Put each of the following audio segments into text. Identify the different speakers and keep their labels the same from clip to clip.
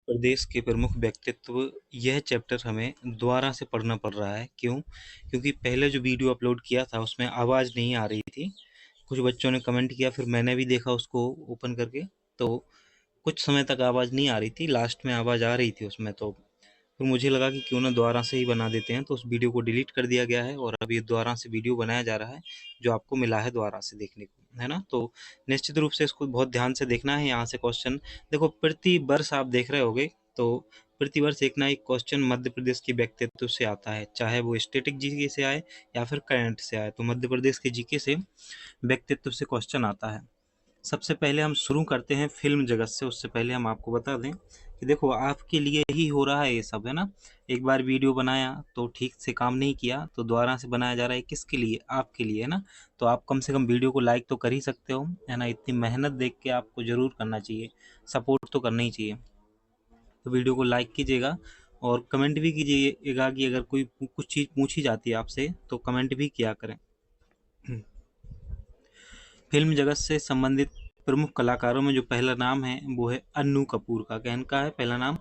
Speaker 1: प्रदेश के प्रमुख व्यक्तित्व। यह चैप्टर हमें दोबारा से पढ़ना पड़ रहा है। क्यों? क्योंकि पहले जो वीडियो अपलोड किया था उसमें आवाज़ नहीं आ रही थी। कुछ बच्चों ने कमेंट किया, फिर मैंने भी देखा उसको ओपन करके, तो कुछ समय तक आवाज़ नहीं आ रही थी, लास्ट में आवाज़ आ रही थी उसमें। तो फिर मुझे लगा कि क्यों ना दोबारा से ही बना देते हैं, तो उस वीडियो को डिलीट कर दिया गया है और अब ये दोबारा से वीडियो बनाया जा रहा है, जो आपको मिला है दोबारा से देखने को, है ना? तो निश्चित रूप से इसको बहुत ध्यान से देखना है। यहाँ से क्वेश्चन देखो, प्रति वर्ष आप देख रहे होगे, तो प्रति वर्ष एक ना एक क्वेश्चन मध्य प्रदेश के व्यक्तित्व से आता है, चाहे वो स्टैटिक जीके से आए या फिर करंट से आए। तो मध्य प्रदेश के जीके से व्यक्तित्व से क्वेश्चन आता है। सबसे पहले हम शुरू करते हैं फिल्म जगत से। उससे पहले हम आपको बता दें कि देखो, आपके लिए ही हो रहा है ये सब, है ना? एक बार वीडियो बनाया तो ठीक से काम नहीं किया, तो दोबारा से बनाया जा रहा है। किसके लिए? आपके लिए, है ना? तो आप कम से कम वीडियो को लाइक तो कर ही सकते हो, है ना? इतनी मेहनत देख के आपको ज़रूर करना चाहिए, सपोर्ट तो करना ही चाहिए। तो वीडियो को लाइक कीजिएगा और कमेंट भी कीजिएगा कि अगर कोई कुछ चीज़ पूछी जाती है आपसे तो कमेंट भी किया करें। फिल्म जगत से संबंधित प्रमुख कलाकारों में जो पहला नाम है वो है अन्नू कपूर का। क्या इनका है पहला नाम?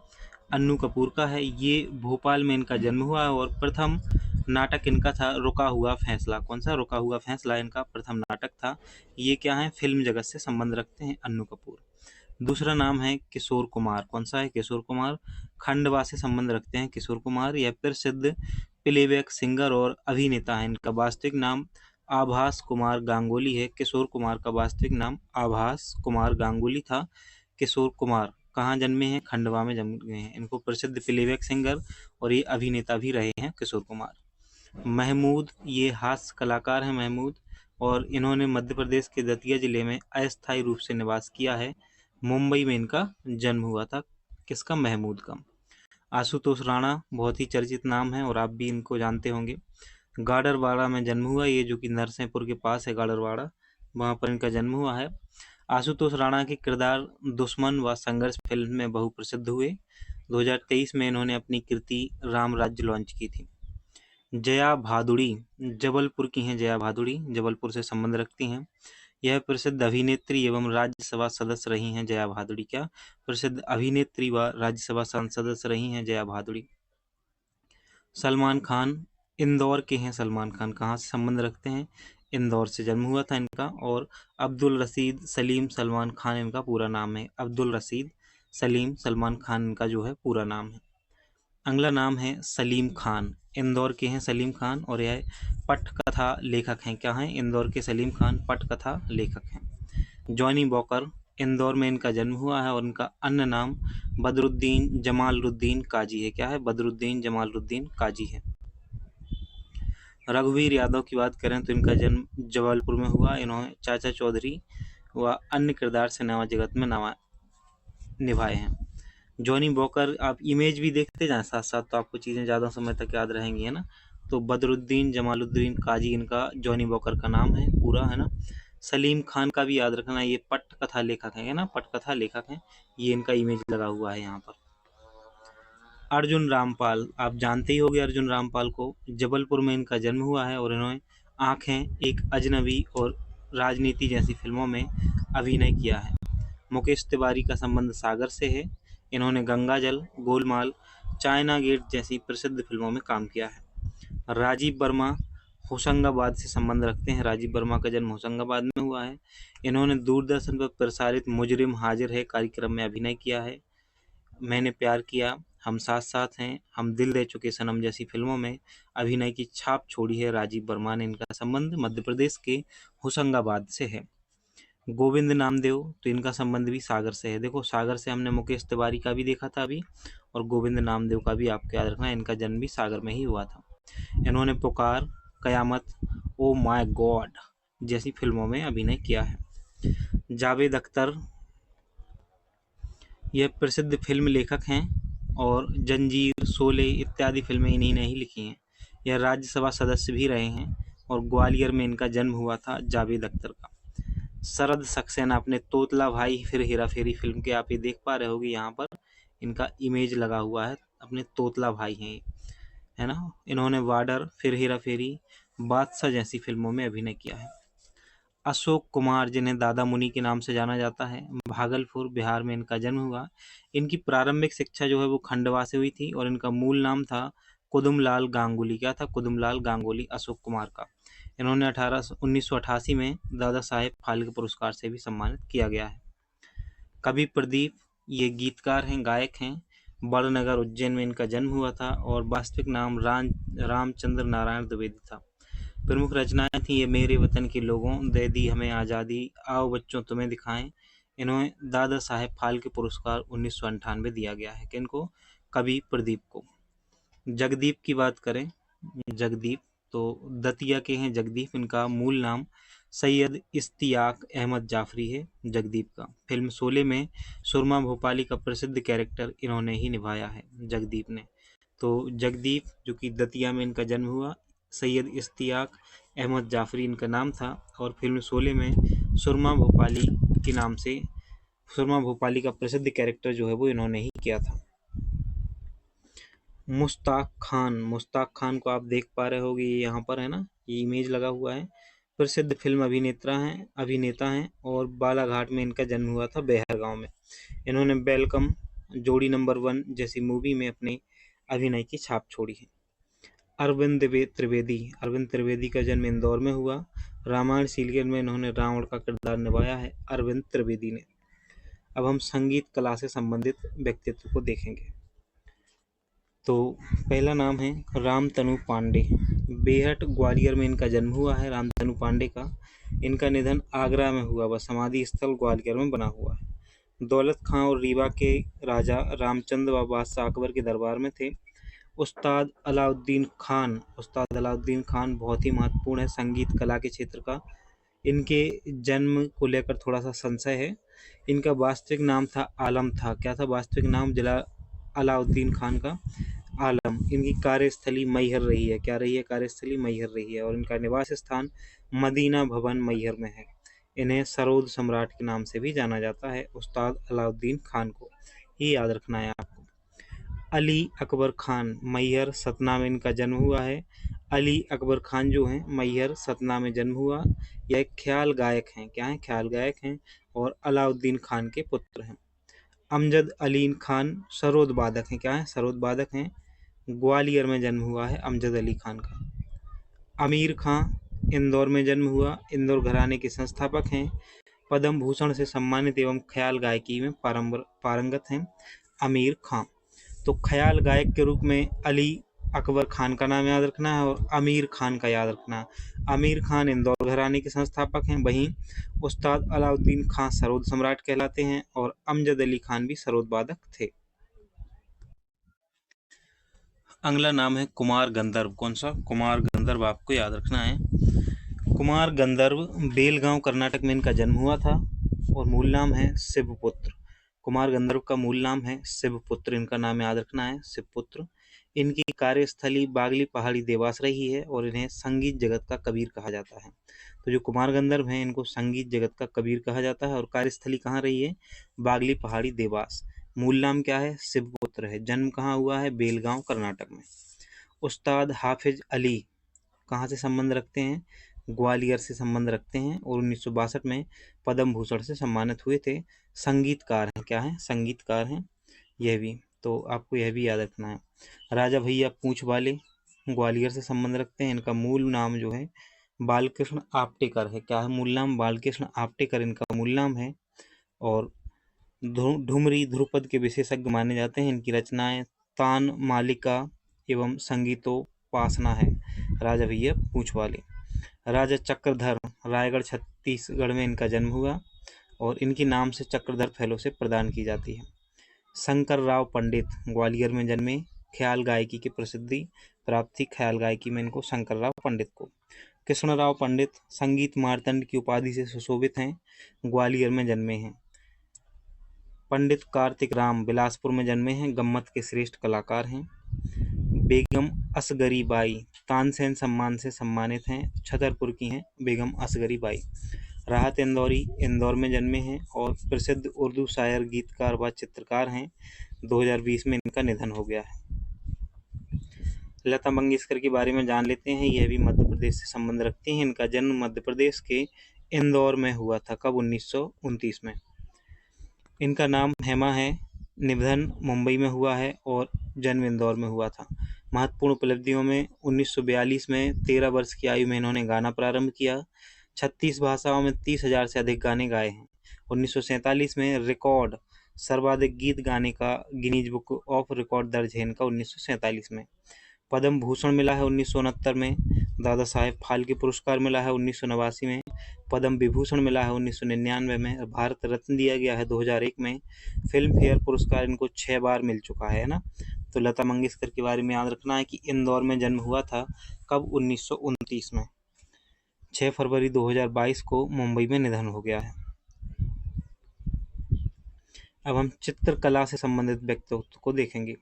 Speaker 1: अन्नू कपूर का है। ये भोपाल में इनका जन्म हुआ है और प्रथम नाटक इनका था रुका हुआ फैसला। कौन सा? रुका हुआ फैसला इनका प्रथम नाटक था। ये क्या है? फिल्म जगत से संबंध रखते हैं अन्नू कपूर। दूसरा नाम है किशोर कुमार। कौन सा है? किशोर कुमार खंडवा से संबंध रखते हैं किशोर कुमार। यह प्रसिद्ध प्लेबैक सिंगर और अभिनेता है। इनका वास्तविक नाम आभास कुमार गांगुली है। किशोर कुमार का वास्तविक नाम आभास कुमार गांगुली था। किशोर कुमार कहाँ जन्मे हैं? खंडवा में जन्मे हैं। इनको प्रसिद्ध प्लेबैक सिंगर और ये अभिनेता भी रहे हैं किशोर कुमार। महमूद, ये हास्य कलाकार हैं महमूद, और इन्होंने मध्य प्रदेश के दतिया जिले में अस्थायी रूप से निवास किया है। मुंबई में इनका जन्म हुआ था। किसका? महमूद का। आशुतोष राणा बहुत ही चर्चित नाम है और आप भी इनको जानते होंगे। गाडरवाड़ा में जन्म हुआ ये, जो कि नरसिंहपुर के पास है गाडरवाड़ा, वहाँ पर इनका जन्म हुआ है। आशुतोष राणा के किरदार दुश्मन व संघर्ष फिल्म में बहुप्रसिद्ध हुए। 2023 में इन्होंने अपनी कृति राम राज्य लॉन्च की थी। जया भादुड़ी जबलपुर की हैं। जया भादुड़ी जबलपुर से संबंध रखती हैं। यह प्रसिद्ध अभिनेत्री एवं राज्यसभा सदस्य रही हैं। जया भादुड़ी क्या? प्रसिद्ध अभिनेत्री व राज्यसभा सदस्य रही हैं जया भादुड़ी। सलमान खान इंदौर के हैं। सलमान खान कहाँ से संबंध रखते हैं? इंदौर से जन्म हुआ था इनका। और अब्दुल रशीद सलीम सलमान खान इनका पूरा नाम है। अब्दुल रशीद सलीम सलमान खान इनका जो है पूरा नाम है। अगला नाम है सलीम खान। इंदौर के हैं सलीम खान और यह पटकथा लेखक हैं। क्या हैं? इंदौर के सलीम खान पटकथा लेखक हैं। जॉनी वॉकर इंदौर में इनका जन्म हुआ है और इनका अन्य नाम बदरुद्दीन जमालुद्दीन काजी है। क्या है? बदरुद्दीन जमालुद्दीन काजी है। रघुवीर यादव की बात करें तो इनका जन्म जबलपुर में हुआ। इन्होंने चाचा चौधरी व अन्य किरदार से नवा जगत में निभाए हैं। जॉनी वॉकर, आप इमेज भी देखते जाएं साथ साथ, तो आपको चीज़ें ज़्यादा समय तक याद रहेंगी, है ना? तो बदरुद्दीन जमालुद्दीन काजी इनका जॉनी वॉकर का नाम है पूरा, है ना? सलीम खान का भी याद रखना, ये पटकथा लेखक है ना? पटकथा लेखक हैं। ये इनका इमेज लगा हुआ है यहाँ पर। अर्जुन रामपाल, आप जानते ही होंगे अर्जुन रामपाल को। जबलपुर में इनका जन्म हुआ है और इन्होंने आंखें, एक अजनबी और राजनीति जैसी फिल्मों में अभिनय किया है। मुकेश तिवारी का संबंध सागर से है। इन्होंने गंगाजल, गोलमाल, चाइना गेट जैसी प्रसिद्ध फिल्मों में काम किया है। राजीव वर्मा होशंगाबाद से संबंध रखते हैं। राजीव वर्मा का जन्म होशंगाबाद में हुआ है। इन्होंने दूरदर्शन पर प्रसारित मुजरिम हाजिर है कार्यक्रम में अभिनय किया है। मैंने प्यार किया, हम साथ साथ हैं, हम दिल दे चुके सनम जैसी फिल्मों में अभिनय की छाप छोड़ी है राजीव वर्मा ने। इनका संबंध मध्य प्रदेश के होशंगाबाद से है। गोविंद नामदेव, तो इनका संबंध भी सागर से है। देखो, सागर से हमने मुकेश तिवारी का भी देखा था अभी, और गोविंद नामदेव का भी आपको याद रखना है, इनका जन्म भी सागर में ही हुआ था। इन्होंने पुकार, कयामत, ओ माय गॉड जैसी फिल्मों में अभिनय किया है। जावेद अख्तर, यह प्रसिद्ध फिल्म लेखक हैं और जंजीर, शोले इत्यादि फिल्में इन्हीं ने ही लिखी हैं। यह राज्यसभा सदस्य भी रहे हैं और ग्वालियर में इनका जन्म हुआ था जावेद अख्तर का। शरद सक्सेना, अपने तोतला भाई फिर हेरा फेरी फिल्म के आप ये देख पा रहे होगे, यहाँ पर इनका इमेज लगा हुआ है। अपने तोतला भाई हैं ये, है ना? इन्होंने वार्डर, फिर हेरा फेरी, बादशाह जैसी फिल्मों में अभिनय किया है। अशोक कुमार, जिन्हें दादा मुनि के नाम से जाना जाता है, भागलपुर बिहार में इनका जन्म हुआ। इनकी प्रारंभिक शिक्षा जो है वो खंडवा से हुई थी और इनका मूल नाम था कुदुमलाल गांगुली। क्या था? कुदुमलाल गांगुली अशोक कुमार का। इन्होंने 1988 में दादा साहेब फाल्के पुरस्कार से भी सम्मानित किया गया है। कवि प्रदीप, ये गीतकार हैं, गायक हैं। बड़नगर उज्जैन में इनका जन्म हुआ था और वास्तविक नाम रामचंद्र नारायण द्विवेदी था। प्रमुख रचनाएं थी ये मेरे वतन के लोगों, दे दी हमें आज़ादी, आओ बच्चों तुम्हें दिखाएं। इन्हें दादा साहेब फाल्के पुरस्कार 1998 दिया गया है। किनको? कवि प्रदीप को। जगदीप की बात करें, जगदीप तो दतिया के हैं जगदीप। इनका मूल नाम सैयद इश्तियाक अहमद जाफरी है जगदीप का। फिल्म शोले में सुरमा भोपाली का प्रसिद्ध कैरेक्टर इन्होंने ही निभाया है, जगदीप ने। तो जगदीप, जो कि दतिया में इनका जन्म हुआ, सैयद इश्तियाक अहमद जाफरी इनका नाम था और फिल्म शोले में सुरमा भोपाली के नाम से, सुरमा भोपाली का प्रसिद्ध कैरेक्टर जो है वो इन्होंने ही किया था। मुश्ताक खान को आप देख पा रहे होगे, ये यहाँ पर है ना, ये इमेज लगा हुआ है। प्रसिद्ध फिल्म अभिनेता हैं और बालाघाट में इनका जन्म हुआ था, बेहर गांव में। इन्होंने वेलकम, जोड़ी नंबर 1 जैसी मूवी में अपने अभिनय की छाप छोड़ी है। अरविंद त्रिवेदी का जन्म इंदौर में हुआ। रामायण सीरियल में इन्होंने रावण का किरदार निभाया है, अरविंद त्रिवेदी ने। अब हम संगीत कला से संबंधित व्यक्तित्व को देखेंगे। तो पहला नाम है रामतनु पांडे। बेहट ग्वालियर में इनका जन्म हुआ है, रामतनु पांडे का। इनका निधन आगरा में हुआ, वह समाधि स्थल ग्वालियर में बना हुआ है। दौलत खां और रीवा के राजा रामचंद्र व बादशाह अकबर के दरबार में थे। उस्ताद अलाउद्दीन खान बहुत ही महत्वपूर्ण है संगीत कला के क्षेत्र का। इनके जन्म को लेकर थोड़ा सा संशय है। इनका वास्तविक नाम था आलम था। क्या था वास्तविक नाम अलाउद्दीन खान का? आलम। इनकी कार्यस्थली मैहर रही है। क्या रही है? कार्यस्थली मैहर रही है। और इनका निवास स्थान मदीना भवन मैहर में है। इन्हें सरोद सम्राट के नाम से भी जाना जाता है, उस्ताद अलाउद्दीन खान को। ये याद रखना है आपको। अली अकबर खान, मैहर सतना में इनका जन्म हुआ है। अली अकबर खान जो हैं मैहर सतना में जन्म हुआ। यह एक ख्याल गायक हैं। क्या हैं? ख्याल गायक हैं और अलाउद्दीन खान के पुत्र हैं। अमजद अली खान सरोद वादक हैं। क्या हैं? सरोद वादक हैं। ग्वालियर में जन्म हुआ है अमजद अली खान का। आमिर खां इंदौर में जन्म हुआ, इंदौर घराने के संस्थापक हैं। पद्म भूषण से सम्मानित एवं ख्याल गायकी में पारंगत हैं आमिर खां। तो ख्याल गायक के रूप में अली अकबर खान का नाम याद रखना है और आमिर खान का याद रखना है। आमिर खान इंदौर घराने के संस्थापक हैं, वहीं उस्ताद अलाउद्दीन खान सरोद सम्राट कहलाते हैं और अमजद अली खान भी सरोद वादक थे। अगला नाम है कुमार गंधर्व। कौन सा? कुमार गंधर्व आपको याद रखना है। कुमार गंधर्व बेलगांव कर्नाटक में इनका जन्म हुआ था और मूल नाम है शिवपुत्र। कुमार गंधर्व का मूल नाम है शिवपुत्र। इनका नाम याद रखना है, शिवपुत्र। इनकी कार्यस्थली बागली पहाड़ी देवास रही है और इन्हें संगीत जगत का कबीर कहा जाता है। तो जो कुमार गंधर्व हैं इनको संगीत जगत का कबीर कहा जाता है और कार्यस्थली कहाँ रही है? बागली पहाड़ी देवास। मूल नाम क्या है? शिवपुत्र है। जन्म कहाँ हुआ है? बेलगांव कर्नाटक में। उस्ताद हाफिज अली कहाँ से संबंध रखते हैं? ग्वालियर से संबंध रखते हैं और 1962 में पद्म भूषण से सम्मानित हुए थे। संगीतकार हैं। क्या हैं? संगीतकार हैं यह भी, तो आपको यह भी याद रखना है। राजा भैया पूंछ वाले ग्वालियर से संबंध रखते हैं। इनका मूल नाम जो है बालकृष्ण आप्टेकर है। क्या है मूल नाम? बालकृष्ण आप्टेकर इनका मूल नाम है और ढुमरी ध्रुपद के विशेषज्ञ माने जाते हैं। इनकी रचनाएं तान मालिका एवं संगीतोपासना है। राजा भैया पूंछ वाले। राजा चक्रधर रायगढ़ छत्तीसगढ़ में इनका जन्म हुआ और इनके नाम से चक्रधर फेलोशिप प्रदान की जाती है। शंकर राव पंडित ग्वालियर में जन्मे, ख्याल गायकी की प्रसिद्धि प्राप्त थी ख्याल गायकी में इनको, शंकर राव पंडित को। कृष्णराव पंडित संगीत मार्तंड की उपाधि से सुशोभित हैं, ग्वालियर में जन्मे हैं। पंडित कार्तिक राम बिलासपुर में जन्मे हैं, गम्मत के श्रेष्ठ कलाकार हैं। बेगम असगरी बाई तानसेन सम्मान से सम्मानित हैं, छतरपुर की हैं बेगम असगरी बाई। राहत इंदौरी इंदौर में जन्मे हैं और प्रसिद्ध उर्दू शायर, गीतकार व चित्रकार हैं। 2020 में इनका निधन हो गया है। लता मंगेशकर के बारे में जान लेते हैं। यह भी मध्य प्रदेश से संबंध रखती हैं। इनका जन्म मध्य प्रदेश के इंदौर में हुआ था। कब? 1929 में। इनका नाम हेमा है, निधन मुंबई में हुआ है और जन्म इंदौर में हुआ था। महत्वपूर्ण उपलब्धियों में 1942 में 13 वर्ष की आयु में इन्होंने गाना प्रारंभ किया। 36 भाषाओं में 30,000 से अधिक गाने गाए हैं। 1947 में रिकॉर्ड सर्वाधिक गीत गाने का गिनीज बुक ऑफ रिकॉर्ड दर्ज है इनका 1947 में। पद्म भूषण मिला है 1969 में। दादा साहेब फाल्के पुरस्कार मिला है 1989 में। पद्म विभूषण मिला है 1999 में। भारत रत्न दिया गया है 2001 में। फिल्म फेयर पुरस्कार इनको 6 बार मिल चुका है ना। तो लता मंगेशकर के बारे में याद रखना है कि इंदौर में जन्म हुआ था। कब? 1929 में। 6 फरवरी 2022 को मुंबई में निधन हो गया है। अब हम चित्रकला से संबंधित व्यक्तित्व को देखेंगे।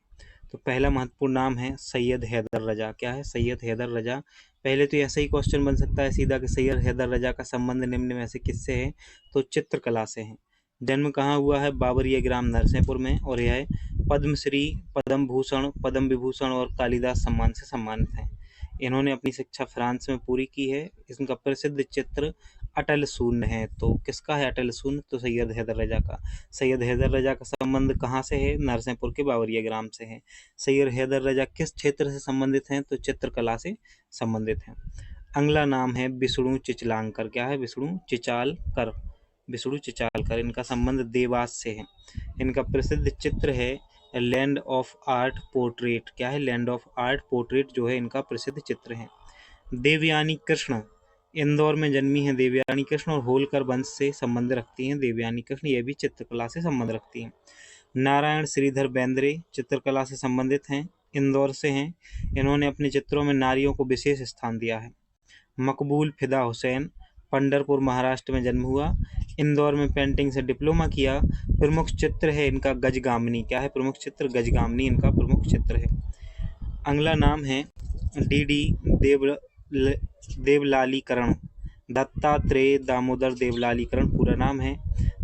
Speaker 1: तो पहला महत्वपूर्ण नाम है सैयद हैदर रजा। क्या है? सैयद हैदर रजा। पहले तो ऐसा ही क्वेश्चन बन सकता है सीधा कि सैयद हैदर रजा का संबंध निम्न में से किससे है? तो चित्रकला से है। जन्म कहाँ हुआ है? बाबरिया ग्राम नरसिंहपुर में। और यह पद्मश्री, पद्म भूषण, पद्म विभूषण और कालिदास सम्मान से सम्मानित हैं। इन्होंने अपनी शिक्षा फ्रांस में पूरी की है। इनका प्रसिद्ध चित्र अटल शून्य है। तो किसका है अटल शून्य? तो सैयद हैदर रजा का। सैयद हैदर रजा का संबंध कहाँ से है? नरसिंहपुर के बाबरिया ग्राम से है। सैयद हैदर रजा किस क्षेत्र से संबंधित हैं? तो चित्रकला से संबंधित हैं। अगला नाम है विष्णु चिचलांकर। क्या है? विष्णु चिचालकर। विष्णु चिचालकर। इनका संबंध देवास से है। इनका प्रसिद्ध चित्र है लैंड ऑफ आर्ट पोर्ट्रेट। क्या है? लैंड ऑफ आर्ट पोर्ट्रेट जो है इनका प्रसिद्ध चित्र है। देवयानी कृष्ण। इंदौर में जन्मी है देवयानी कृष्ण और होलकर वंश से संबंध रखती हैं देवयानी कृष्ण। यह भी चित्रकला से संबंध रखती हैं। नारायण श्रीधर बेंद्रे चित्रकला से संबंधित हैं, इंदौर से हैं। इन्होंने अपने चित्रों में नारियों को विशेष स्थान दिया है। मकबूल फिदा हुसैन पंढरपुर महाराष्ट्र में जन्म हुआ। इंदौर में पेंटिंग से डिप्लोमा किया। प्रमुख चित्र है इनका गजगामिनी। क्या है प्रमुख चित्र? गजगामिनी इनका प्रमुख चित्र है। अगला नाम है डी देवलालीकरण। दत्तात्रेय दामोदर देवलालीकरण पूरा नाम है।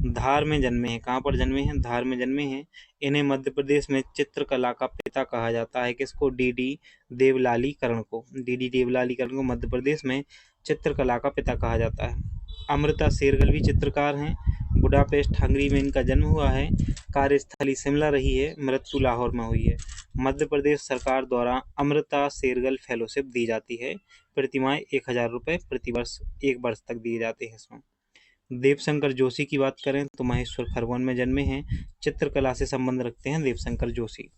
Speaker 1: धार में जन्मे हैं। कहाँ पर जन्मे हैं? धार में जन्मे हैं। इन्हें मध्य प्रदेश में चित्रकला का पिता कहा जाता है। किसको? डी देवलालीकरण को। डी देवलालीकरण को मध्य प्रदेश में चित्रकला का पिता कहा जाता है। अमृता शेरगिल भी चित्रकार हैं। बुडापेस्ट हंगरी में इनका जन्म हुआ है। कार्यस्थली शिमला रही है। मृत्यु लाहौर में हुई है। मध्य प्रदेश सरकार द्वारा अमृता शेरगिल फेलोशिप दी जाती है। प्रतिमाएं 1000 रुपये प्रति वर्ष 1 वर्ष तक दिए जाते हैं इसमें। देवशंकर जोशी की बात करें तो महेश्वर खरगोन में जन्मे हैं। चित्रकला से संबंध रखते हैं देवशंकर जोशी।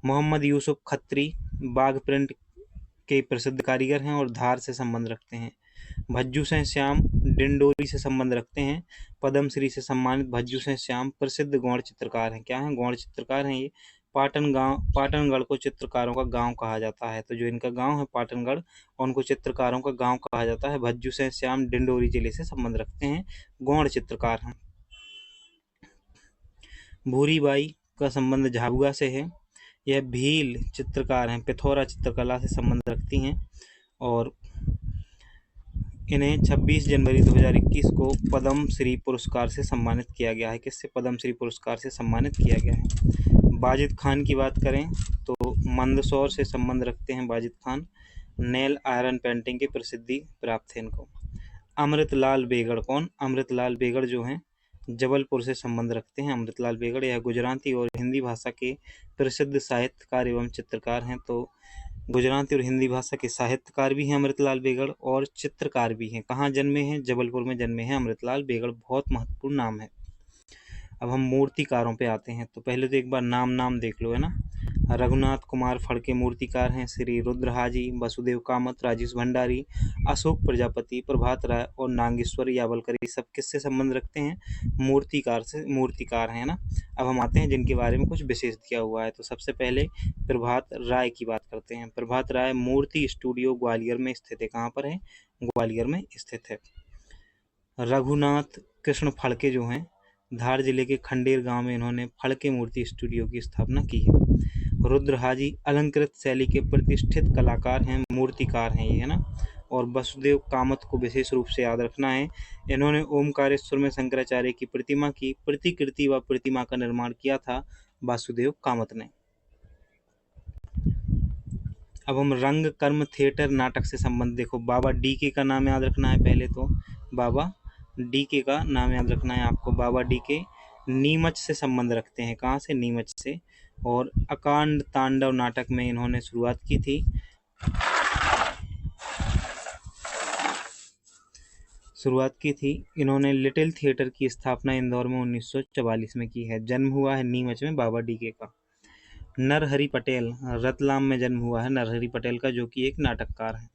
Speaker 1: मोहम्मद यूसुफ खत्री बाघ प्रिंट के प्रसिद्ध कारीगर हैं और धार से संबंध रखते हैं। भज्जू सिंह श्याम डिंडोरी से संबंध रखते हैं। पद्मश्री से सम्मानित भज्जू सिंह श्याम प्रसिद्ध गौड़ चित्रकार हैं। क्या हैं? गौड़ चित्रकार हैं ये। पाटनगढ़ को चित्रकारों का गांव कहा जाता है। तो जो इनका गांव है पाटनगढ़, उनको चित्रकारों का गांव कहा जाता है। भज्जू सिंह श्याम डिंडोरी जिले से संबंध रखते हैं, गौड़ चित्रकार हैं। भूरीबाई का संबंध झाबुआ से है। यह भील चित्रकार हैं, पिथौरा चित्रकला से संबंध रखती हैं और इन्हें 26 जनवरी 2021 को पद्मश्री पुरस्कार से सम्मानित किया गया है। किससे? पद्मश्री पुरस्कार से सम्मानित किया गया है। बाजिद खान की बात करें तो मंदसौर से संबंध रखते हैं Wajid Khan. Nail iron painting की प्रसिद्धि प्राप्त है इनको। अमृतलाल बेगड़। कौन? अमृतलाल बेगड़ जो हैं जबलपुर से संबंध रखते हैं। अमृतलाल बेगड़ यह गुजराती और हिंदी भाषा के प्रसिद्ध साहित्यकार एवं चित्रकार हैं। तो गुजराती और हिंदी भाषा के साहित्यकार भी हैं अमृतलाल बेगड़ और चित्रकार भी हैं। कहाँ जन्मे हैं? जबलपुर में जन्मे हैं अमृतलाल बेगड़। बहुत महत्वपूर्ण नाम है। अब हम मूर्तिकारों पे आते हैं। तो पहले तो एक बार नाम देख लो, है ना। रघुनाथ कुमार फड़के मूर्तिकार हैं। श्री रुद्र हाजी, वसुदेव कामत, राजेश भंडारी, अशोक प्रजापति, प्रभात राय और नागेश्वर यावलकर, ये सब किससे संबंध रखते हैं? मूर्तिकार हैं ना। अब हम आते हैं जिनके बारे में कुछ विशेष दिया हुआ है। तो सबसे पहले प्रभात राय की बात करते हैं। प्रभात राय मूर्ति स्टूडियो ग्वालियर में स्थित है। कहाँ पर है? ग्वालियर में स्थित है। रघुनाथ कृष्ण फड़के जो हैं धार जिले के खंडेर गांव में इन्होंने फड़के मूर्ति स्टूडियो की स्थापना की है। रुद्र हाजी अलंकृत शैली के प्रतिष्ठित कलाकार हैं, मूर्तिकार हैं ये, है ना। और वसुदेव कामत को विशेष रूप से याद रखना है। इन्होंने ओमकारेश्वर में शंकराचार्य की प्रतिमा की प्रतिकृति व प्रतिमा का निर्माण किया था वासुदेव कामत ने। अब हम रंग कर्म थिएटर नाटक से संबंध देखो। बाबा डीके का नाम याद रखना है पहले तो। बाबा डीके का नाम याद रखना है आपको, बाबा डीके नीमच से संबंध रखते हैं। कहाँ से? नीमच से। और अकांड तांडव नाटक में इन्होंने शुरुआत की थी। इन्होंने लिटिल थिएटर की स्थापना इंदौर में 1944 में की है। जन्म हुआ है नीमच में बाबा डीके का। नरहरि पटेल, रतलाम में जन्म हुआ है नरहरि पटेल का, जो कि एक नाटककार है।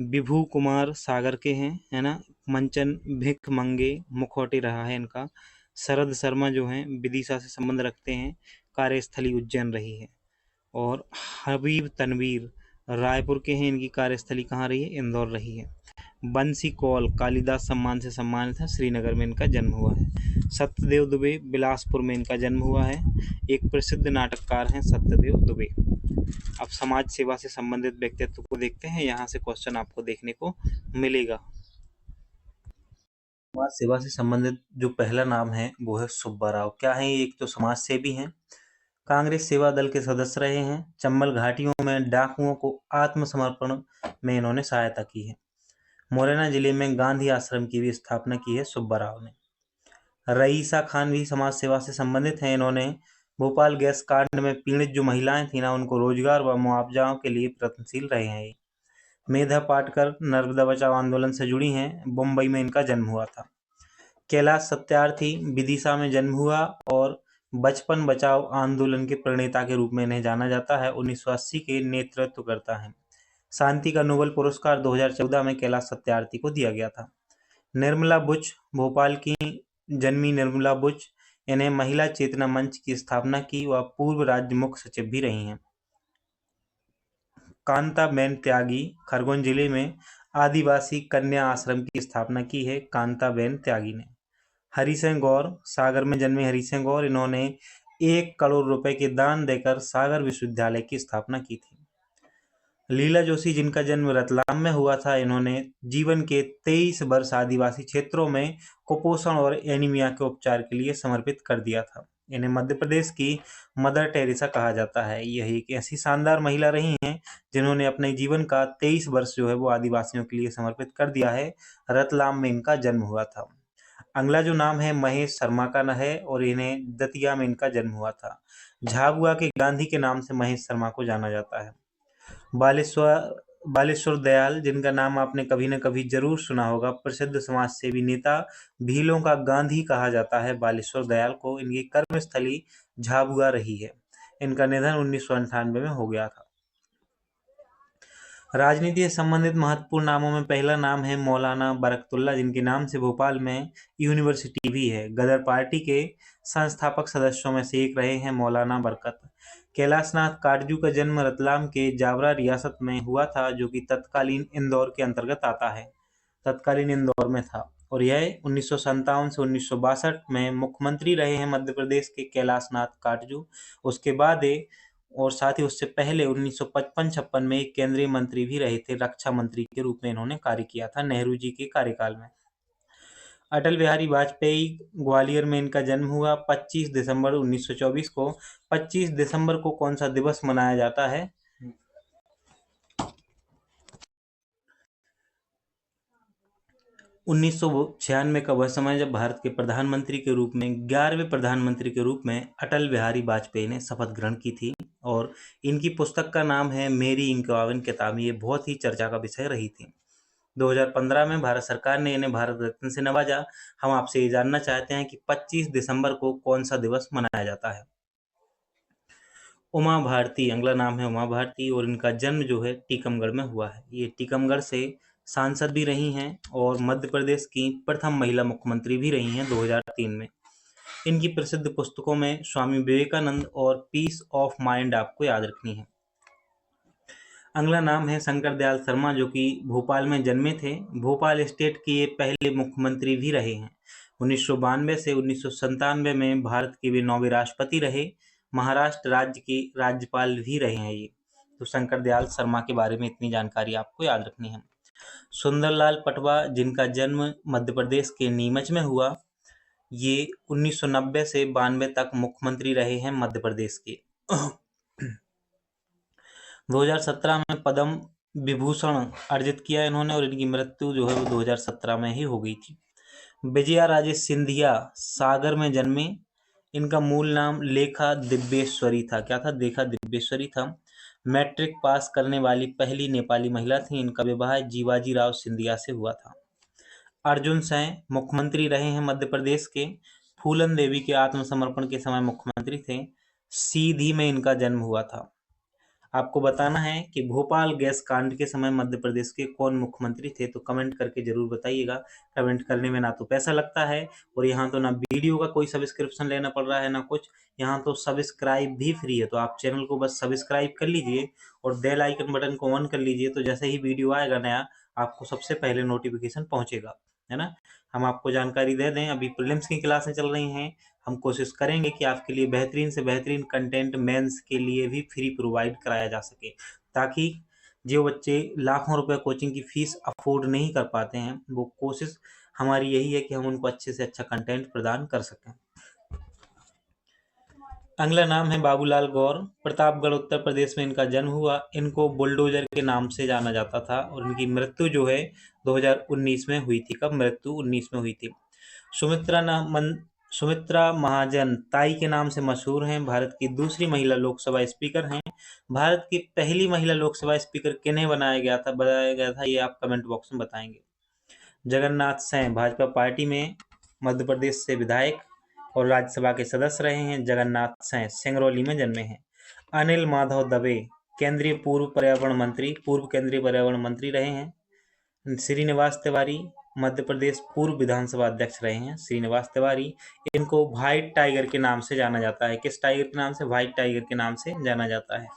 Speaker 1: विभू कुमार सागर के हैं, है ना। मंचन भिख मंगे मुखौटे रहा है इनका। शरद शर्मा जो हैं विदिशा से संबंध रखते हैं, कार्यस्थली उज्जैन रही है। और हबीब तनवीर रायपुर के हैं, इनकी कार्यस्थली कहाँ रही है? इंदौर रही है। बंसी कौल कालिदास सम्मान से सम्मानित है, श्रीनगर में इनका जन्म हुआ है। सत्यदेव दुबे बिलासपुर में इनका जन्म हुआ है, एक प्रसिद्ध नाटककार हैं सत्यदेव दुबे। अब समाज सेवा से संबंधित व्यक्तित्व को देखते हैं, यहाँ से क्वेश्चन आपको देखने को मिलेगा। समाज सेवा से संबंधित जो पहला नाम है वो है सुब्बा राव। क्या है? एक तो समाज सेवी हैं, कांग्रेस सेवा दल के सदस्य रहे हैं, चंबल घाटियों में डाकुओं को आत्मसमर्पण में इन्होंने सहायता की है। मुरैना जिले में गांधी आश्रम की भी स्थापना की है सुब्बा राव ने। रईसा खान भी समाज सेवा से संबंधित हैं। इन्होंने भोपाल गैस कांड में पीड़ित जो महिलाएं थी ना, उनको रोजगार व मुआवजाओं के लिए प्रयत्नशील रहे हैं ये। मेधा पाटकर नर्मदा बचाओ आंदोलन से जुड़ी हैं, मुंबई में इनका जन्म हुआ था। कैलाश सत्यार्थी विदिशा में जन्म हुआ और बचपन बचाओ आंदोलन के प्रणेता के रूप में इन्हें जाना जाता है। 1980 के नेतृत्व करता है। शांति का नोबेल पुरस्कार 2014 में कैलाश सत्यार्थी को दिया गया था। निर्मला बुच, भोपाल की जन्मी निर्मला बुच, इन्हें महिला चेतना मंच की स्थापना की व पूर्व राज्य मुख्य सचिव भी रही हैं। कांताबेन त्यागी खरगोन जिले में आदिवासी कन्या आश्रम की स्थापना की है कांताबेन त्यागी ने। हरिसिंह गौर सागर में जन्मे हरिसिंह गौर, इन्होंने 1 करोड़ रुपए के दान देकर सागर विश्वविद्यालय की स्थापना की थी। लीला जोशी जिनका जन्म रतलाम में हुआ था, इन्होंने जीवन के 23 वर्ष आदिवासी क्षेत्रों में कुपोषण और एनीमिया के उपचार के लिए समर्पित कर दिया था। इन्हें मध्य प्रदेश की मदर टेरेसा कहा जाता है। यह एक ऐसी शानदार महिला रही हैं जिन्होंने अपने जीवन का 23 वर्ष जो है वो आदिवासियों के लिए समर्पित कर दिया है। रतलाम में इनका जन्म हुआ था। अगला जो नाम है महेश शर्मा का न है और इन्हें दतिया में इनका जन्म हुआ था। झाबुआ के गांधी के नाम से महेश शर्मा को जाना जाता है। बालेश्वर दयाल, जिनका नाम आपने कभी न कभी जरूर सुना होगा, प्रसिद्ध समाजसेवी नेता, भीलों का गांधी कहा जाता है बालेश्वर दयाल को। इनकी कर्मस्थली झाबुआ रही है। इनका निधन 1998 में हो गया था। राजनीति से संबंधित महत्वपूर्ण नामों में पहला नाम है मौलाना बरकतुल्ला, जिनके नाम से भोपाल में यूनिवर्सिटी भी है। गदर पार्टी के संस्थापक सदस्यों में से एक रहे हैं मौलाना बरकत। कैलाशनाथ काटजू का जन्म रतलाम के जावरा रियासत में हुआ था, जो कि तत्कालीन इंदौर के अंतर्गत आता है। तत्कालीन इंदौर में था और यह 1957 से 1962 में मुख्यमंत्री रहे हैं मध्य प्रदेश के कैलाशनाथ काटजू। उसके बाद और साथ ही उससे पहले 1955-56 में एक केंद्रीय मंत्री भी रहे थे, रक्षा मंत्री के रूप में इन्होंने कार्य किया था नेहरू जी के कार्यकाल में। अटल बिहारी वाजपेयी, ग्वालियर में इनका जन्म हुआ 25 दिसंबर 1924 को। 25 दिसंबर को कौन सा दिवस मनाया जाता है? 1996 का वह समय जब भारत के प्रधानमंत्री के रूप में 11वें प्रधानमंत्री के रूप में अटल बिहारी वाजपेयी ने शपथ ग्रहण की थी। और इनकी पुस्तक का नाम है मेरी इनक्यावन किताबें। ये बहुत ही चर्चा का विषय रही थी। 2015 में भारत सरकार ने इन्हें भारत रत्न से नवाजा। हम आपसे ये जानना चाहते हैं कि 25 दिसंबर को कौन सा दिवस मनाया जाता है? उमा भारती, अगला नाम है उमा भारती, और इनका जन्म जो है टीकमगढ़ में हुआ है। ये टीकमगढ़ से सांसद भी रही हैं और मध्य प्रदेश की प्रथम महिला मुख्यमंत्री भी रही हैं 2003 में। इनकी प्रसिद्ध पुस्तकों में स्वामी विवेकानंद और पीस ऑफ माइंड आपको याद रखनी है। अगला नाम है शंकर दयाल शर्मा, जो कि भोपाल में जन्मे थे। भोपाल स्टेट के ये पहले मुख्यमंत्री भी रहे हैं। 1992 से 1997 में भारत के वे 9वें राष्ट्रपति रहे। महाराष्ट्र राज्य के राज्यपाल भी रहे हैं ये। तो शंकर दयाल शर्मा के बारे में इतनी जानकारी आपको याद रखनी है। सुंदरलाल पटवा, जिनका जन्म मध्य प्रदेश के नीमच में हुआ, ये 1990 से 92 तक मुख्यमंत्री रहे हैं मध्य प्रदेश के। 2017 में पद्म विभूषण अर्जित किया इन्होंने और इनकी मृत्यु जो है वो 2017 में ही हो गई थी। विजया राजे सिंधिया सागर में जन्मे। इनका मूल नाम लेखा दिव्येश्वरी था। क्या था? लेखा दिव्येश्वरी था। मैट्रिक पास करने वाली पहली नेपाली महिला थी। इनका विवाह जीवाजी राव सिंधिया से हुआ था। अर्जुन सैन मुख्यमंत्री रहे हैं मध्य प्रदेश के। फूलन देवी के आत्मसमर्पण के समय मुख्यमंत्री थे। सीधी में इनका जन्म हुआ था। आपको बताना है कि भोपाल गैस कांड के समय मध्य प्रदेश के कौन मुख्यमंत्री थे, तो कमेंट करके जरूर बताइएगा। कमेंट करने में ना तो पैसा लगता है और यहाँ तो ना वीडियो का कोई सब्सक्रिप्शन लेना पड़ रहा है ना कुछ, यहाँ तो सब्सक्राइब भी फ्री है। तो आप चैनल को बस सब्सक्राइब कर लीजिए और बेल आइकन बटन को ऑन कर लीजिए, तो जैसे ही वीडियो आएगा नया आपको सबसे पहले नोटिफिकेशन पहुंचेगा, है ना। हम आपको जानकारी दे दें, अभी प्रीलिम्स की क्लासें चल रही हैं। हम कोशिश करेंगे कि आपके लिए बेहतरीन से बेहतरीन कंटेंट मेंस के लिए भी फ्री प्रोवाइड कराया जा सके, ताकि जो बच्चे लाखों रुपए कोचिंग की फीस अफोर्ड नहीं कर पाते हैं, वो कोशिश हमारी यही है कि हम उनको अच्छे से अच्छा कंटेंट प्रदान कर सकें। अगला नाम है बाबूलाल गौर। प्रतापगढ़ उत्तर प्रदेश में इनका जन्म हुआ। इनको बुलडोजर के नाम से जाना जाता था और इनकी मृत्यु जो है 2019 में हुई थी। कब मृत्यु? 19 में हुई थी। सुमित्रा महाजन ताई के नाम से मशहूर हैं। भारत की दूसरी महिला लोकसभा स्पीकर हैं। भारत की पहली महिला लोकसभा स्पीकर किन्हें बनाया गया था, ये आप कमेंट बॉक्स में बताएंगे। जगन्नाथ सिंह भाजपा पार्टी में मध्य प्रदेश से विधायक और राज्यसभा के सदस्य रहे हैं। जगन्नाथ सिंह सिंगरौली में जन्मे हैं। अनिल माधव दवे पूर्व केंद्रीय पर्यावरण मंत्री रहे हैं। श्रीनिवास तिवारी मध्य प्रदेश पूर्व विधानसभा अध्यक्ष रहे हैं। श्रीनिवास तिवारी, इनको व्हाइट टाइगर के नाम से जाना जाता है। किस टाइगर के नाम से? व्हाइट टाइगर के नाम से जाना जाता है।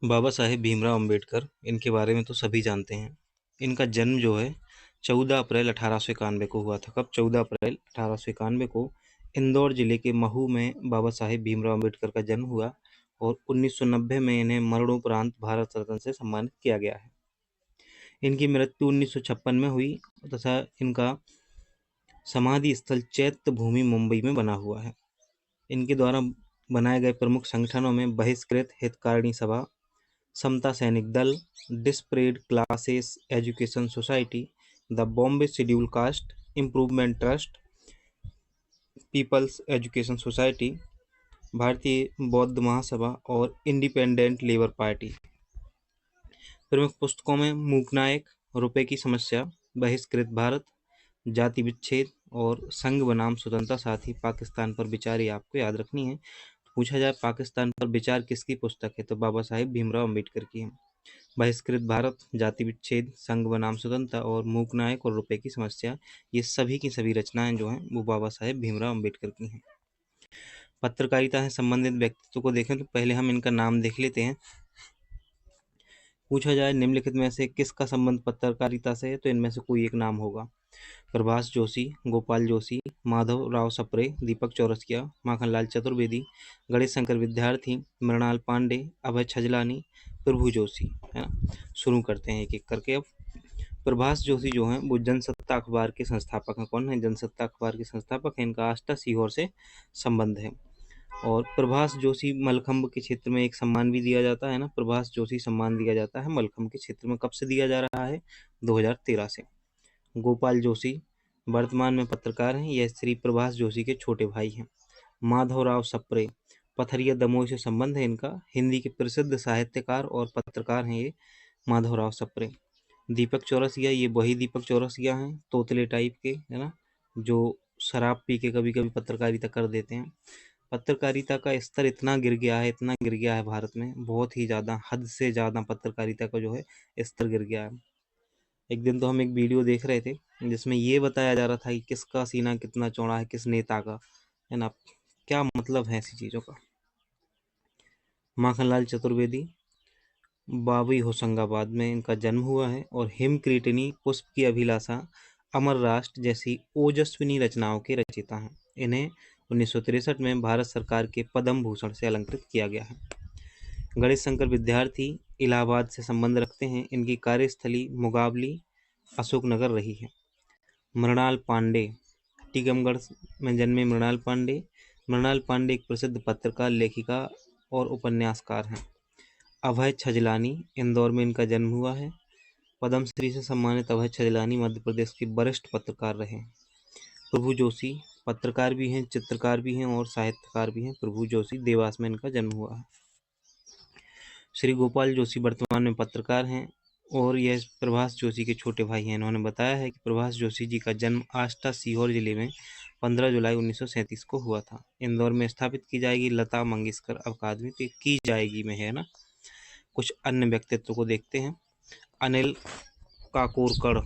Speaker 1: बाबा साहेब भीमराव अंबेडकर, इनके बारे में तो सभी जानते हैं। इनका जन्म जो है 14 अप्रैल 1891 को हुआ था। कब? 14 अप्रैल 1891 को इंदौर जिले के महू में बाबा साहेब भीमराव अंबेडकर का जन्म हुआ और 1990 में इन्हें मरणोपरांत भारत रत्न से सम्मानित किया गया है। इनकी मृत्यु 1956 में हुई तथा इनका समाधि स्थल चैत्य भूमि मुंबई में बना हुआ है। इनके द्वारा बनाए गए प्रमुख संगठनों में बहिष्कृत हितकारिणी सभा, Samata Sainik Dal, depressed classes education society, the Bombay scheduled caste improvement trust, people's education society, Bharatiya Bauddha महासभा और इंडिपेंडेंट लेबर पार्टी। प्रमुख पुस्तकों में मूकनायक, रुपए की समस्या, बहिष्कृत भारत, जाति विच्छेद और संघ बनाम स्वतंत्रता, साथ ही पाकिस्तान पर विचार, ये आपको याद रखनी है। पूछा जाए पाकिस्तान पर विचार किसकी पुस्तक है, तो बाबा साहेब भीमराव अंबेडकर की है। बहिष्कृत भारत, जाति विच्छेद, संघ बनाम स्वतंत्रता और मूकनायक और रुपए की समस्या, ये सभी की सभी रचनाएं जो हैं वो बाबा साहेब भीमराव अंबेडकर की हैं। पत्रकारिता से संबंधित व्यक्तित्व को देखें तो पहले हम इनका नाम देख लेते हैं। पूछा जाए निम्नलिखित में से किसका संबंध पत्रकारिता से है, तो इनमें से कोई एक नाम होगा। प्रभाष जोशी, गोपाल जोशी, माधव राव सप्रे, दीपक चौरसिया, माखनलाल चतुर्वेदी, गणेश शंकर विद्यार्थी, मृणाल पांडे, अभय छजलानी, प्रभु जोशी, है ना। शुरू करते हैं एक एक करके। अब प्रभाष जोशी जो हैं वो जनसत्ता अखबार के संस्थापक हैं। कौन है? जनसत्ता अखबार के संस्थापक हैं। इनका आस्था सीहोर से संबंध है। और प्रभाष जोशी मलखंब के क्षेत्र में एक सम्मान भी दिया जाता है ना, प्रभाष जोशी सम्मान दिया जाता है मलखंब के क्षेत्र में। कब से दिया जा रहा है? 2013 से। गोपाल जोशी वर्तमान में पत्रकार हैं। यह श्री प्रभाष जोशी के छोटे भाई हैं। माधवराव सप्रे, पथरिया दमोह से संबंध है इनका। हिंदी के प्रसिद्ध साहित्यकार और पत्रकार हैं ये माधवराव सप्रे। दीपक चौरसिया, ये वही दीपक चौरसिया हैं तोतले टाइप के, है ना, जो शराब पी के कभी कभी पत्रकारिता कर देते हैं। पत्रकारिता का स्तर इतना गिर गया है भारत में, बहुत ही ज़्यादा, हद से ज़्यादा पत्रकारिता का जो है स्तर गिर गया है। एक दिन तो हम एक वीडियो देख रहे थे जिसमें ये बताया जा रहा था कि किसका सीना कितना चौड़ा है, किस नेता का, है ना। क्या मतलब है ऐसी चीज़ों का। माखनलाल चतुर्वेदी, बाबी होशंगाबाद में इनका जन्म हुआ है और हिमक्रीटनी, पुष्प की अभिलाषा, अमर राष्ट्र जैसी ओजस्विनी रचनाओं के रचयिता हैं। इन्हें 1963 में भारत सरकार के पद्म भूषण से अलंकृत किया गया है। गणेश शंकर विद्यार्थी इलाहाबाद से संबंध रखते हैं। इनकी कार्यस्थली मुगाबली अशोकनगर रही है। मृणाल पांडे, टीकमगढ़ में जन्मे मृणाल पांडे। मृणाल पांडे एक प्रसिद्ध पत्रकार, लेखिका और उपन्यासकार हैं। अभय छजलानी, इंदौर में इनका जन्म हुआ है। पद्मश्री से सम्मानित अभय चंदेलानी मध्य प्रदेश के वरिष्ठ पत्रकार रहे। प्रभु जोशी पत्रकार भी हैं, चित्रकार भी हैं और साहित्यकार भी हैं। प्रभु जोशी देवास में इनका जन्म हुआ है। श्री गोपाल जोशी वर्तमान में पत्रकार हैं और यह प्रभास जोशी के छोटे भाई हैं। इन्होंने बताया है कि प्रभास जोशी जी का जन्म आष्टा सीहोर जिले में 15 जुलाई 1937 को हुआ था। इंदौर में स्थापित की जाएगी लता मंगेशकर अकादमी, तो की जाएगी में है ना। कुछ अन्य व्यक्तित्व को देखते हैं। अनिल काकोडकर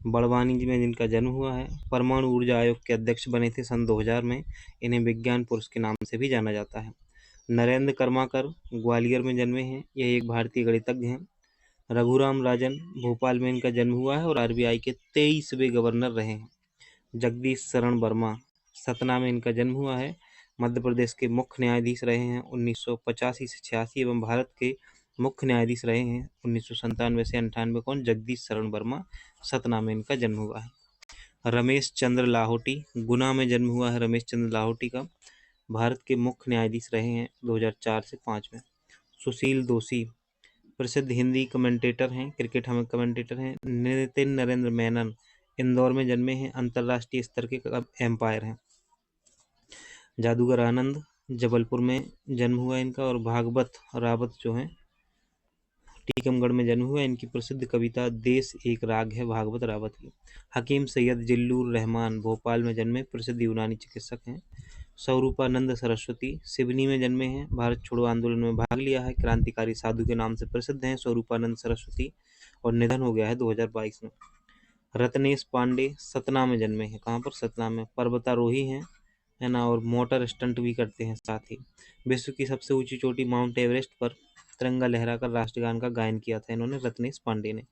Speaker 1: बड़वानी में जिनका जन्म हुआ है। परमाणु ऊर्जा आयोग के अध्यक्ष बने थे सन 2000 में। इन्हें विज्ञान पुरुष के नाम से भी जाना जाता है। नरेंद्र कर्माकर ग्वालियर में जन्मे हैं। यह एक भारतीय गणितज्ञ हैं। रघुराम राजन भोपाल में इनका जन्म हुआ है और आरबीआई के 23वें गवर्नर रहे हैं। जगदीश शरण वर्मा सतना में इनका जन्म हुआ है। मध्य प्रदेश के मुख्य न्यायाधीश रहे हैं 1985 से 86 एवं भारत के मुख्य न्यायाधीश रहे हैं 1997 से 98। कौन? जगदीश शरण वर्मा, सतना में इनका जन्म हुआ है। रमेश चंद्र लाहोटी गुना में जन्म हुआ है रमेश चंद्र लाहोटी का। भारत के मुख्य न्यायाधीश रहे हैं 2004 से 5 में। सुशील दोषी प्रसिद्ध हिंदी कमेंटेटर हैं, क्रिकेट हम कमेंटेटर हैं। नितिन नरेंद्र मेनन इंदौर में जन्मे हैं, अंतर्राष्ट्रीय स्तर के एम्पायर हैं। जादूगर आनंद जबलपुर में जन्म हुआ इनका। और भागवत रावत जो हैं टीकमगढ़ में जन्म हुआ। इनकी प्रसिद्ध कविता देश एक राग है भागवत रावत की। हकीम सैयद जिल्लुर रहमान भोपाल में जन्मे, प्रसिद्ध यूनानी चिकित्सक हैं। स्वरूपानंद सरस्वती सिवनी में जन्मे हैं। भारत छोड़ो आंदोलन में भाग लिया है। क्रांतिकारी साधु के नाम से प्रसिद्ध हैं स्वरूपानंद सरस्वती और निधन हो गया है 2022 में। रत्नेश पांडे सतना में जन्मे हैं। कहाँ पर? सतना में। पर्वतारोही हैं, है ना, और मोटर स्टंट भी करते हैं साथ ही। विश्व की सबसे ऊंची चोटी माउंट एवरेस्ट पर तिरंगा लहराकर राष्ट्रगान का गायन किया था इन्होंने, रत्नेश पांडे ने।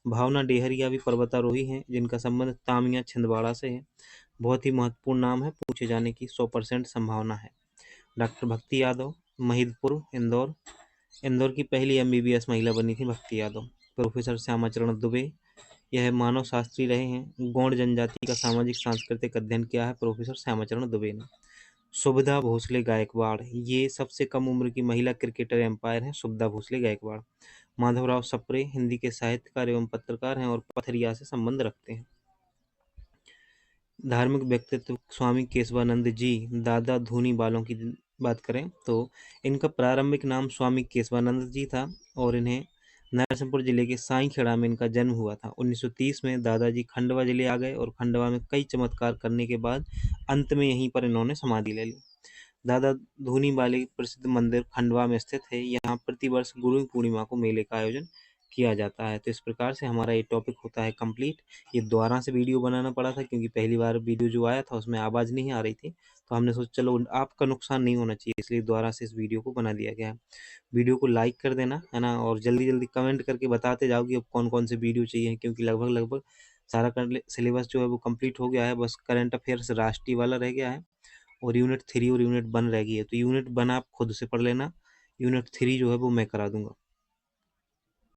Speaker 1: भावना डेहरिया भी पर्वतारोही हैं जिनका संबंध तामिया छिंदवाड़ा से है। बहुत ही महत्वपूर्ण नाम है, पूछे जाने की 100% संभावना है। डॉक्टर भक्ति यादव महिदपुर इंदौर, इंदौर की पहली एमबीबीएस महिला बनी थी भक्ति यादव। प्रोफेसर श्यामाचरण दुबे यह मानव शास्त्री रहे हैं। गौड़ जनजाति का सामाजिक सांस्कृतिक अध्ययन किया है प्रोफेसर श्यामाचरण दुबे ने। सुविधा भोसले गायकवाड़ ये सबसे कम उम्र की महिला क्रिकेटर एम्पायर हैं, सुविधा भोसले गायकवाड़। माधवराव सप्रे हिंदी के साहित्यकार एवं पत्रकार हैं और पथरिया से संबंध रखते हैं। धार्मिक व्यक्तित्व स्वामी केशवानंद जी, दादा धूनी बालों की बात करें तो इनका प्रारंभिक नाम स्वामी केशवानंद जी था और इन्हें नरसिंहपुर जिले के साईखेड़ा में इनका जन्म हुआ था। 1930 में दादाजी खंडवा जिले आ गए और खंडवा में कई चमत्कार करने के बाद अंत में यहीं पर इन्होंने समाधि ले ली। दादा धूनी बाले प्रसिद्ध मंदिर खंडवा में स्थित है। यहाँ प्रतिवर्ष गुरु पूर्णिमा को मेले का आयोजन किया जाता है। तो इस प्रकार से हमारा ये टॉपिक होता है कंप्लीट। ये दोबारा से वीडियो बनाना पड़ा था क्योंकि पहली बार वीडियो जो आया था उसमें आवाज़ नहीं आ रही थी, तो हमने सोचा चलो आपका नुकसान नहीं होना चाहिए, इसलिए दोबारा से इस वीडियो को बना दिया गया है। वीडियो को लाइक कर देना, है ना, और जल्दी जल्दी कमेंट करके बताते जाओ कि अब कौन कौन से वीडियो चाहिए, क्योंकि लगभग लगभग सारा सिलेबस जो है वो कंप्लीट हो गया है। बस करंट अफेयर्स राष्ट्रीय वाला रह गया है और यूनिट 3 और यूनिट 1 रह गई है। तो यूनिट 1 आप खुद से पढ़ लेना, यूनिट 3 जो है वो मैं करा दूंगा।